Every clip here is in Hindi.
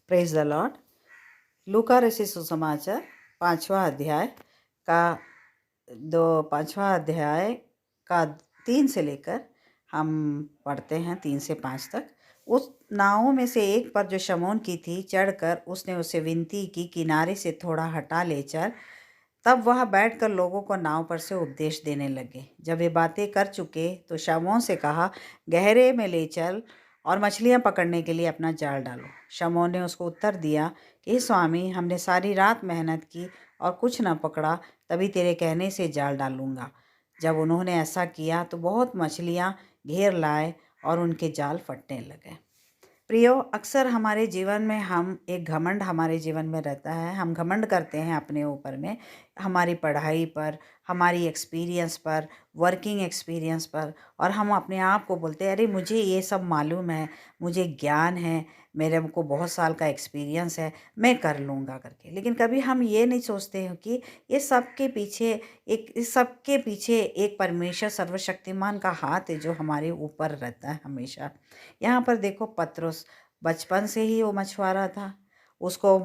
Praise the Lord. लूका रचित सुसमाचार 5वां अध्याय का 3 से लेकर हम पढ़ते हैं 3 से 5 तक। उस नावों में से एक पर जो शमौन की थी चढ़कर उसने उससे विनती की, किनारे से थोड़ा हटा ले चल। तब वह बैठकर लोगों को नाव पर से उपदेश देने लगे। जब वे बातें कर चुके तो शमौन से कहा, गहरे में ले चल और मछलियां पकड़ने के लिए अपना जाल डालो। शमौन ने उसको उत्तर दिया कि हे स्वामी, हमने सारी रात मेहनत की और कुछ न पकड़ा, तभी तेरे कहने से जाल डालूंगा। जब उन्होंने ऐसा किया तो बहुत मछलियां घेर लाए और उनके जाल फटने लगे। प्रियो, अक्सर हमारे जीवन में एक घमंड हमारे जीवन में रहता है। हम घमंड करते हैं अपने ऊपर में, हमारी पढ़ाई पर, हमारी एक्सपीरियंस पर, वर्किंग एक्सपीरियंस पर, और हम अपने आप को बोलते हैं, अरे मुझे ये सब मालूम है, मुझे ज्ञान है, मेरे को बहुत साल का एक्सपीरियंस है, मैं कर लूँगा करके। लेकिन कभी हम ये नहीं सोचते हैं कि इस सब के पीछे एक परमेश्वर सर्वशक्तिमान का हाथ है जो हमारे ऊपर रहता है हमेशा। यहाँ पर देखो, पतरस बचपन से ही वो मछुआरा था। उसको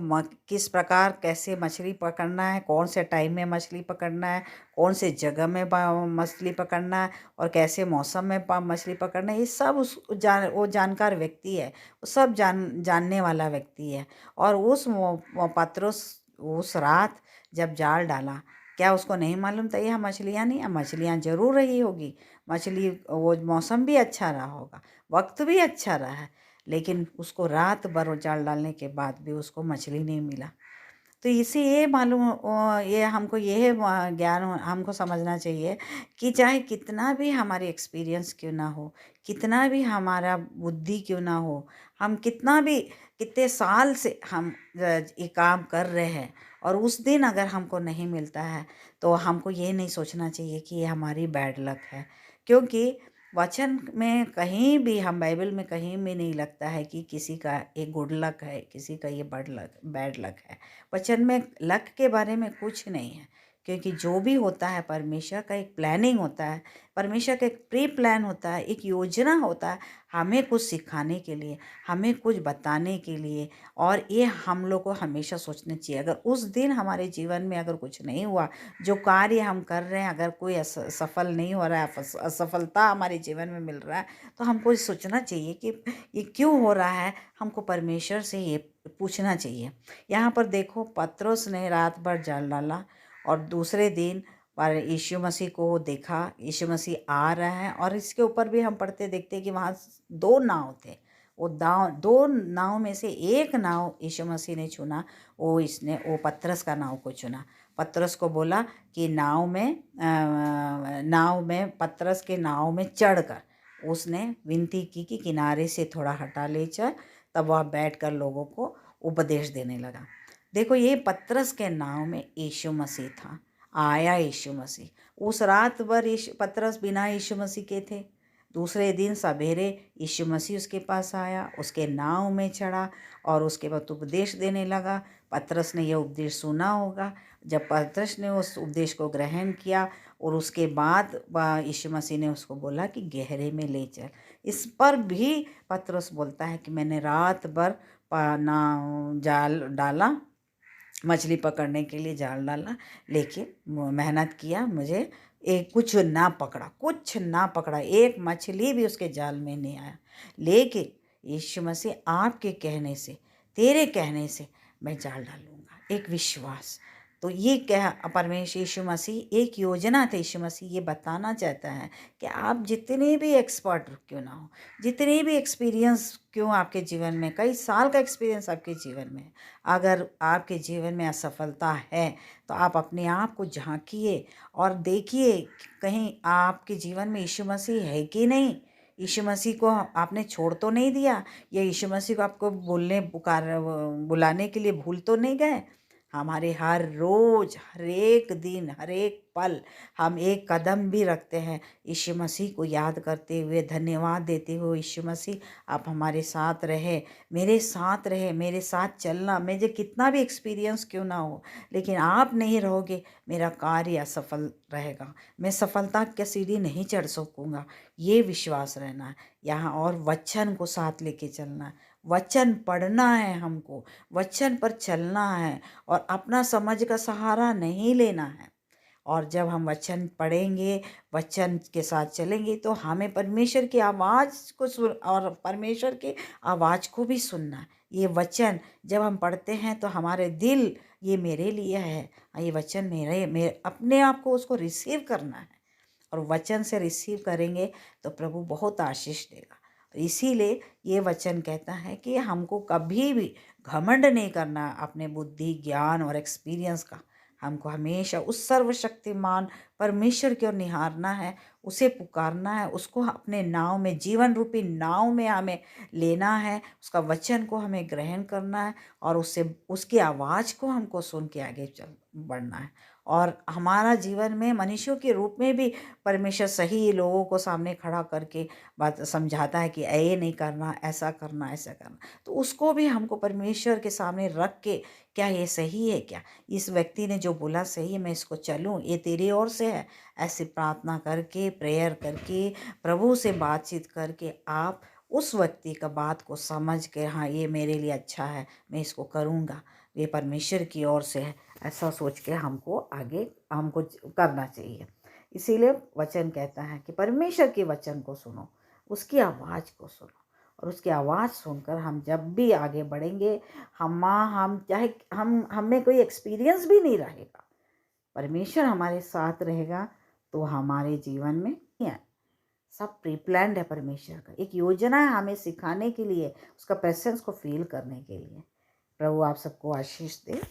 किस प्रकार कैसे मछली पकड़ना है, कौन से टाइम में मछली पकड़ना है, कौन से जगह में मछली पकड़ना है और कैसे मौसम में मछली पकड़ना है, ये सब वो जानकार व्यक्ति है। वो सब जानने वाला व्यक्ति है। और पतरस उस रात जब जाल डाला, क्या उसको नहीं मालूम था यहाँ मछलियाँ नहीं है? मछलियाँ जरूर रही होगी। वो मौसम भी अच्छा रहा होगा, वक्त भी अच्छा रहा है, लेकिन उसको रात भर जाल डालने के बाद भी उसको मछली नहीं मिला। तो इसे ये मालूम ये हमको ज्ञान हमको समझना चाहिए कि चाहे कितना भी हमारे एक्सपीरियंस क्यों ना हो, कितना भी हमारा बुद्धि क्यों ना हो, हम कितने साल से हम ये काम कर रहे हैं, और उस दिन अगर हमको नहीं मिलता है तो हमको ये नहीं सोचना चाहिए कि ये हमारी बैड लक है। क्योंकि वचन में कहीं भी, हम बाइबल में कहीं भी नहीं लगता है कि किसी का एक गुड लक है, किसी का ये बैड लक है। वचन में लक के बारे में कुछ नहीं है, क्योंकि जो भी होता है परमेश्वर का एक प्लानिंग होता है, परमेश्वर का एक प्री प्लान होता है, एक योजना होता है हमें कुछ सिखाने के लिए, हमें कुछ बताने के लिए। और ये हम लोग को हमेशा सोचना चाहिए, अगर उस दिन हमारे जीवन में अगर कुछ नहीं हुआ, जो कार्य हम कर रहे हैं अगर कोई सफल नहीं हो रहा है, असफलता हमारे जीवन में मिल रहा है, तो हमको सोचना चाहिए कि ये क्यों हो रहा है। हमको परमेश्वर से ये पूछना चाहिए। यहाँ पर देखो, पतरस ने रात भर जाल डाला और दूसरे दिन पर यीशु मसीह को देखा। यीशु मसीह आ रहा है, और इसके ऊपर भी हम पढ़ते देखते हैं कि वहाँ 2 नाव थे। वो 2 नाव में से एक नाव यीशु मसीह ने चुना। वो पतरस का नाव को चुना। पतरस को बोला कि पतरस के नाव में चढ़कर उसने विनती की कि किनारे से थोड़ा हटा ले चल। तब वह बैठकर लोगों को उपदेश देने लगा। देखो, ये पतरस के नाव में यीशु मसीह था। आया यीशु मसीह। उस रात भर पतरस बिना यीशु मसीह के थे। दूसरे दिन सवेरे यीशु मसीह उसके पास आया, उसके नाव में चढ़ा और उसके बाद उपदेश देने लगा। पतरस ने यह उपदेश सुना होगा। जब पतरस ने उस उपदेश को ग्रहण किया और उसके बाद यीशु मसीह ने उसको बोला कि गहरे में ले चल। इस पर भी पतरस बोलता है कि मैंने रात भर जाल डाला, मछली पकड़ने के लिए जाल डाला, लेकिन मेहनत किया, मुझे कुछ ना पकड़ा, एक मछली भी उसके जाल में नहीं आया। लेकिन यीशु मसीह आपके कहने से, तेरे कहने से मैं जाल डालूंगा। एक विश्वास। तो ये क्या परमेश्वर यीशु मसीह एक योजना थे। यीशु मसीह ये बताना चाहता है कि आप जितने भी एक्सपर्ट क्यों ना हो, जितने भी एक्सपीरियंस क्यों आपके जीवन में, कई साल का एक्सपीरियंस आपके जीवन में, अगर आपके जीवन में असफलता है तो आप अपने आप को झांकिए और देखिए कहीं आपके जीवन में यीशु मसीह है कि नहीं। यीशु मसीह को आपने छोड़ तो नहीं दिया, या यीशु मसीह को आपको बुलाने के लिए भूल तो नहीं गए। हमारे हर रोज, हर एक दिन, हर एक पल हम एक कदम भी रखते हैं यीशु मसीह को याद करते हुए, धन्यवाद देते हुए, यीशु मसीह आप हमारे साथ रहे, मेरे साथ रहे, मेरे साथ चलना। मुझे कितना भी एक्सपीरियंस क्यों ना हो, लेकिन आप नहीं रहोगे, मेरा कार्य असफल रहेगा, मैं सफलता की सीढ़ी नहीं चढ़ सकूँगा। ये विश्वास रहना है यहाँ, और वचन को साथ लेके चलना है। वचन पढ़ना है हमको, वचन पर चलना है और अपना समझ का सहारा नहीं लेना है। और जब हम वचन पढ़ेंगे, वचन के साथ चलेंगे तो हमें परमेश्वर की आवाज़ को सुन और परमेश्वर की आवाज़ को भी सुनना है। ये वचन जब हम पढ़ते हैं तो हमारे दिल ये मेरे लिए है, ये वचन मेरे अपने आप को उसको रिसीव करना है और वचन से रिसीव करेंगे तो प्रभु बहुत आशीष देगा। इसीलिए ये वचन कहता है कि हमको कभी भी घमंड नहीं करना अपने बुद्धि, ज्ञान और एक्सपीरियंस का। हमको हमेशा उस सर्वशक्तिमान परमेश्वर की ओर निहारना है, उसे पुकारना है, उसको अपने नाव में, जीवन रूपी नाव में हमें लेना है, उसका वचन को हमें ग्रहण करना है और उससे उसकी आवाज़ को हमको सुन के आगे चल बढ़ना है। और हमारा जीवन में मनुष्यों के रूप में भी परमेश्वर सही लोगों को सामने खड़ा करके बात समझाता है कि ये नहीं करना, ऐसा करना, ऐसा करना। तो उसको भी हमको परमेश्वर के सामने रख के, क्या ये सही है क्या? इस व्यक्ति ने जो बोला सही है, मैं इसको चलूँ, ये तेरी ओर से है। ऐसी प्रार्थना करके, प्रेयर करके, प्रभु से बातचीत करके आप उस व्यक्ति का बात को समझ के, हाँ ये मेरे लिए अच्छा है, मैं इसको करूँगा, ये परमेश्वर की ओर से है, ऐसा सोच के हमको आगे हमको करना चाहिए। इसीलिए वचन कहता है कि परमेश्वर के वचन को सुनो, उसकी आवाज़ को सुनो और उसकी आवाज़ सुनकर हम जब भी आगे बढ़ेंगे, हम चाहे हम हमें कोई एक्सपीरियंस भी नहीं रहेगा, परमेश्वर हमारे साथ रहेगा तो हमारे जीवन में है, सब प्री प्लान्ड है। परमेश्वर का एक योजना है हमें सिखाने के लिए, उसका प्रेजेंस को फील करने के लिए। प्रभु आप सबको आशीष दे।